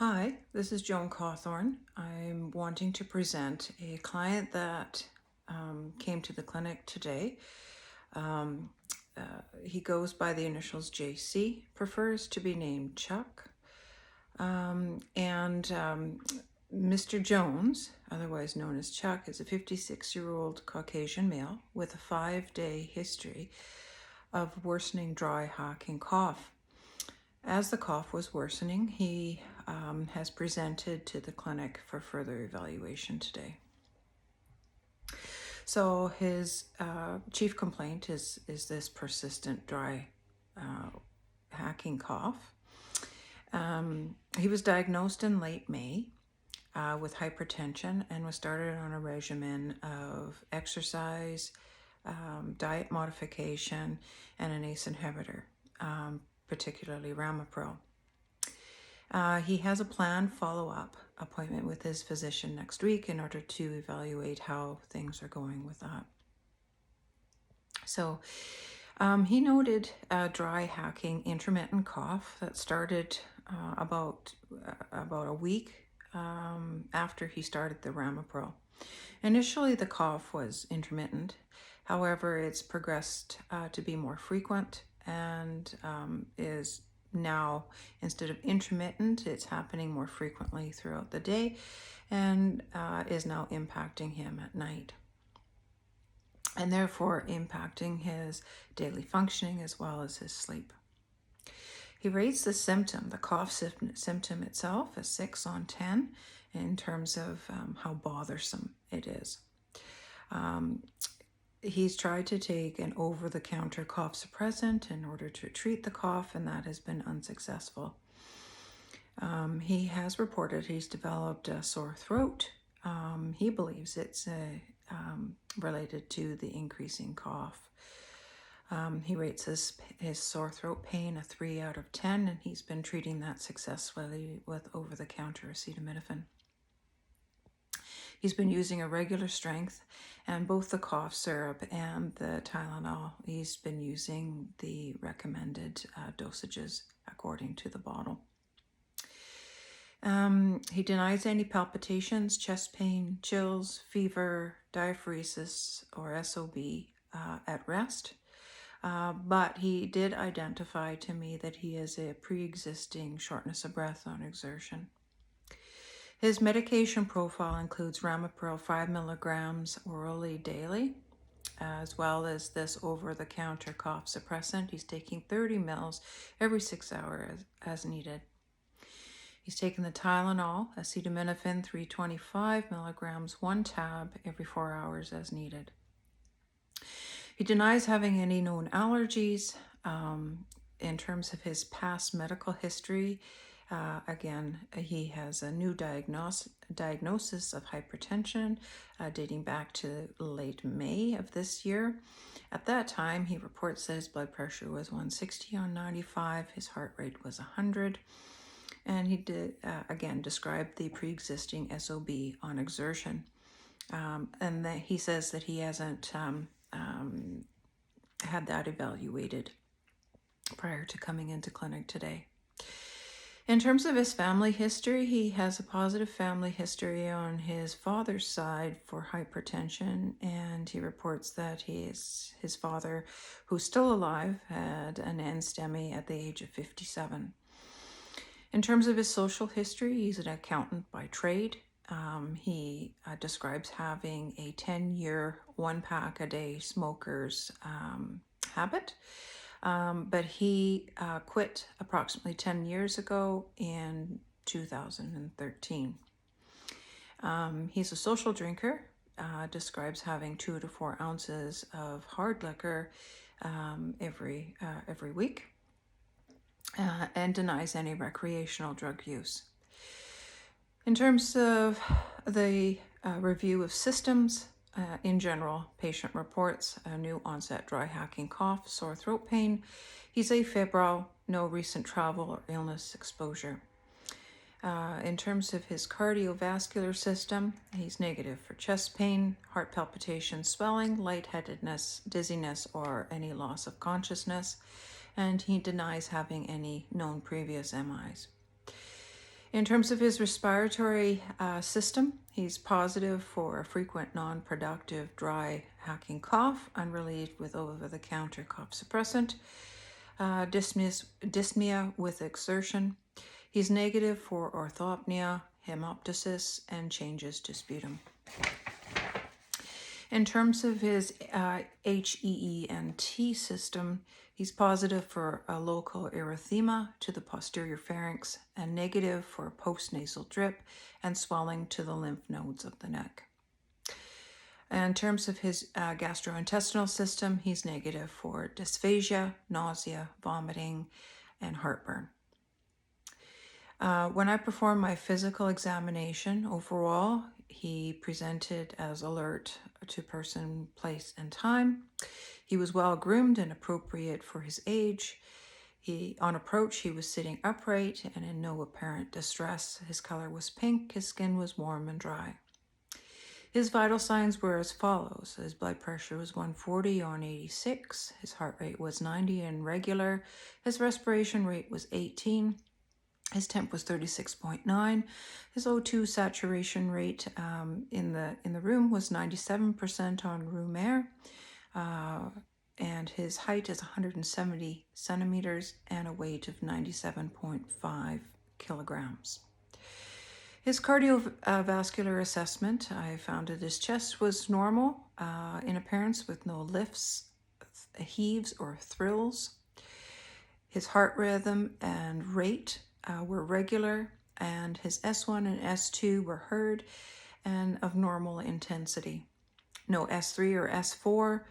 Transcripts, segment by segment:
Hi, this is Joan Cawthorn. I'm wanting to present a client that came to the clinic today. Um, he goes by the initials JC, prefers to be named Chuck. And Mr. Jones, otherwise known as Chuck, is a 56-year-old Caucasian male with a 5-day history of worsening dry hacking cough. As the cough was worsening, he has presented to the clinic for further evaluation today. So his chief complaint is this persistent dry hacking cough. He was diagnosed in late May with hypertension and was started on a regimen of exercise, diet modification, and an ACE inhibitor, particularly Ramipril. He has a planned follow-up appointment with his physician next week in order to evaluate how things are going with that. So he noted a dry hacking intermittent cough that started about a week after he started the Ramipril. Initially, the cough was intermittent. However, it's progressed to be more frequent and is now, instead of intermittent, it's happening more frequently throughout the day and is now impacting him at night, and therefore impacting his daily functioning as well as his sleep. He rates the symptom, the cough symptom itself, as 6 on 10 in terms of how bothersome it is. He's tried to take an over-the-counter cough suppressant in order to treat the cough, and that has been unsuccessful. He has reported he's developed a sore throat. He believes it's related to the increasing cough. He rates his sore throat pain a 3 out of 10, and he's been treating that successfully with over-the-counter acetaminophen. He's been using a regular strength, and both the cough syrup and the Tylenol, he's been using the recommended dosages according to the bottle. He denies any palpitations, chest pain, chills, fever, diaphoresis, or SOB at rest. But he did identify to me that he has a pre-existing shortness of breath on exertion. His medication profile includes Ramipril 5 milligrams orally daily, as well as this over-the-counter cough suppressant. He's taking 30 mils every 6 hours as needed. He's taken the Tylenol, acetaminophen 325 milligrams, 1 tab every 4 hours as needed. He denies having any known allergies. In terms of his past medical history, again, he has a new diagnosis of hypertension dating back to late May of this year. At that time, he reports that his blood pressure was 160 on 95, his heart rate was 100, and he did, again, describe the pre-existing SOB on exertion. And that he says that he hasn't had that evaluated prior to coming into clinic today. In terms of his family history, he has a positive family history on his father's side for hypertension, and he reports that his father, who's still alive, had an NSTEMI at the age of 57. In terms of his social history, he's an accountant by trade. He describes having a 10-year, 1-pack-a-day smoker's habit. But he quit approximately 10 years ago in 2013. He's a social drinker, describes having 2 to 4 ounces of hard liquor every week, and denies any recreational drug use. In terms of the review of systems, in general, patient reports a new onset dry hacking cough, sore throat pain. He's afebrile, no recent travel or illness exposure. In terms of his cardiovascular system, he's negative for chest pain, heart palpitations, swelling, lightheadedness, dizziness, or any loss of consciousness, and he denies having any known previous MIs. In terms of his respiratory system, he's positive for a frequent non-productive dry hacking cough, unrelieved with over-the-counter cough suppressant, dyspnea with exertion. He's negative for orthopnea, hemoptysis, and changes to sputum. In terms of his HEENT system, he's positive for a local erythema to the posterior pharynx and negative for postnasal drip and swelling to the lymph nodes of the neck. In terms of his gastrointestinal system, he's negative for dysphagia, nausea, vomiting, and heartburn. When I performed my physical examination, overall, he presented as alert to person, place, and time. He was well groomed and appropriate for his age. On approach, he was sitting upright and in no apparent distress. His color was pink. His skin was warm and dry. His vital signs were as follows. His blood pressure was 140 on 86. His heart rate was 90 and regular. His respiration rate was 18. His temp was 36.9. His O2 saturation rate in the room was 97% on room air. And his height is 170 centimeters and a weight of 97.5 kilograms. His cardiovascular assessment, I found that his chest was normal in appearance with no lifts, heaves, or thrills. His heart rhythm and rate were regular, and his S1 and S2 were heard and of normal intensity. No S3 or S4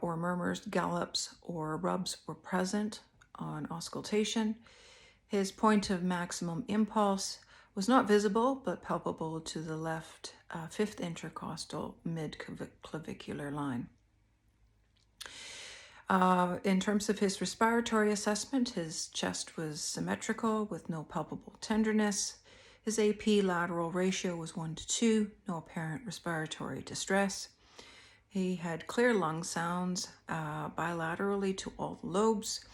or murmurs, gallops, or rubs were present on auscultation. His point of maximum impulse was not visible but palpable to the left fifth intercostal mid-clavicular line. In terms of his respiratory assessment, his chest was symmetrical with no palpable tenderness. His AP lateral ratio was 1:2, no apparent respiratory distress. He had clear lung sounds bilaterally to all the lobes,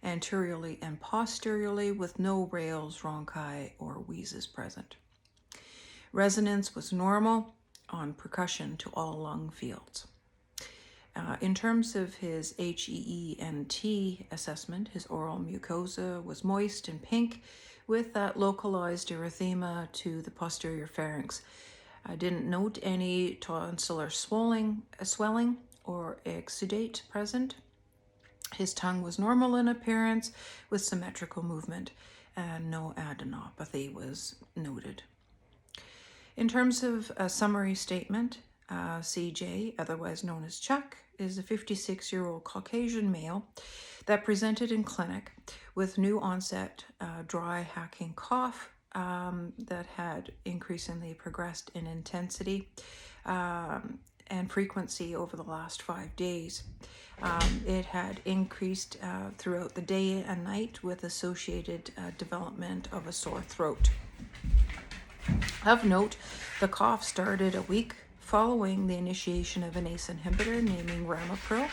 anteriorly and posteriorly, with no rales, rhonchi, or wheezes present. Resonance was normal on percussion to all lung fields. In terms of his HEENT assessment, his oral mucosa was moist and pink with that localized erythema to the posterior pharynx. I didn't note any tonsillar swelling or exudate present. His tongue was normal in appearance with symmetrical movement, and no adenopathy was noted. In terms of a summary statement, CJ, otherwise known as Chuck, is a 56-year-old Caucasian male that presented in clinic with new onset dry hacking cough that had increasingly progressed in intensity and frequency over the last 5 days. It had increased throughout the day and night with associated development of a sore throat. Of note, the cough started a week following the initiation of an ACE inhibitor, naming Ramipril,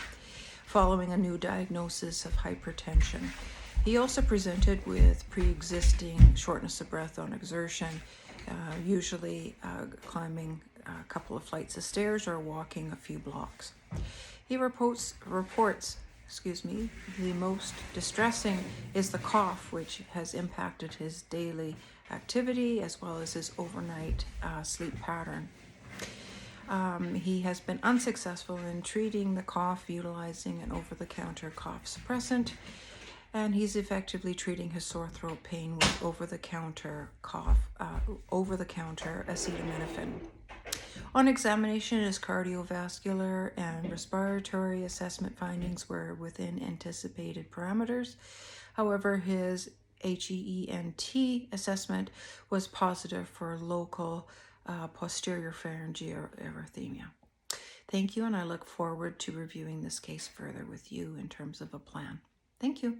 following a new diagnosis of hypertension. He also presented with pre-existing shortness of breath on exertion, usually climbing a couple of flights of stairs or walking a few blocks. He reports, the most distressing is the cough, which has impacted his daily activity as well as his overnight sleep pattern. He has been unsuccessful in treating the cough utilizing an over-the-counter cough suppressant, and he's effectively treating his sore throat pain with over-the-counter acetaminophen. On examination, his cardiovascular and respiratory assessment findings were within anticipated parameters. However, his HEENT assessment was positive for local posterior pharyngeal erythema. Thank you, and I look forward to reviewing this case further with you in terms of a plan. Thank you.